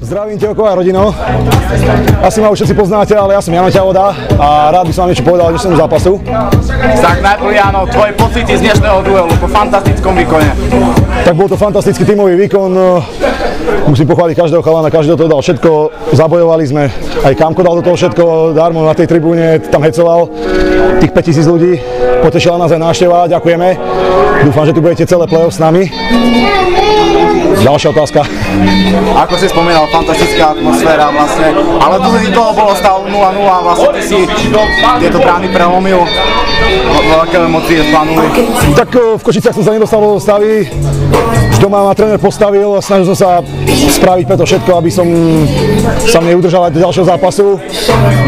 Zdravím Tevko a rodino. Asi ma už všetci poznáte, ale ja som Jano Ťavoda a rád by som vám niečo povedal o dnešnému zápasu. Tak najprv Jano, tvoje pocity z dnešného duelu po fantastickom výkone. Tak bol to fantastický tímový výkon. Musím pochváliť každého chalana, každého to dal všetko. Zabojovali sme, aj Kamko dal do toho všetko, darmo na tej tribúne tam hecoval. Tých 5000 ľudí, potešila nás aj návšteva, ďakujeme. Dúfam, že tu budete celé play-off s nami. Ďalšia otázka. Ako si spomínal, fantastická atmosféra vlastne, ale druhý gól bolo stav 0-0 a vlastne ty si tieto brány prelomil. Veľké emócie splanuli. Tak v Košiciach som sa nedostal do stavy, už doma ma tréner postavil a snažil som sa spraviť preto všetko, aby som sa mne udržal aj do ďalšieho zápasu.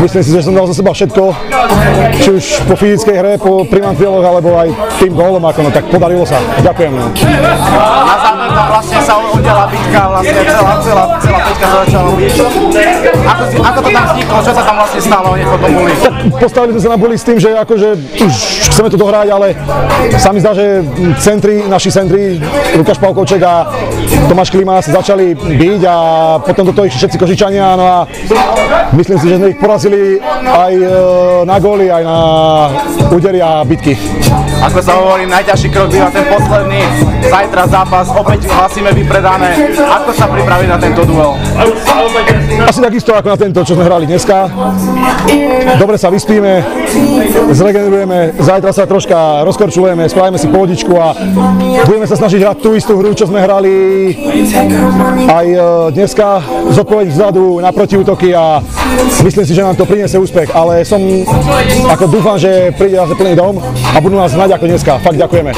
Myslím si, že som dal za seba všetko, či už po fyzickej hre, po primantieloch, alebo aj tým gólom, no, tak podarilo sa. Ďakujem. No. Na záver tam vlastne sa udiala bitka, vlastne celá peťka sa začala byť. Ako to tam vzniklo, čo sa tam vlastne stalo, nech o tom boli? Tak postavili sme sa na boli s tým, že akože už chceme to dohrať, ale sa mi zdá, že naši centri, Lukáš Pavkovček a Tomáš Klima sa začali byť a potom do toho išli všetci Košičania, no a myslím si, že sme ich porazili aj na góly, aj na údery a bitky. Ako sa hovorí, najťažší krok býva ten posledný, zajtra zápas, opäť hlasíme vypredané. Ako sa pripraviť na tento duel? Asi takisto ako na tento, čo sme hrali dneska. Dobre sa vyspíme, zregenerujeme, zajtra sa troška rozkorčulujeme, spravíme si pohodičku a budeme sa snažiť hrať tú istú hru, čo sme hrali aj dneska, zodpovedť vzadu na protiútoky a myslím si, že nám to priniesie úspech, ale dúfam, že príde zase plný dom a budú nás hnať ako dneska. Fakt ďakujeme.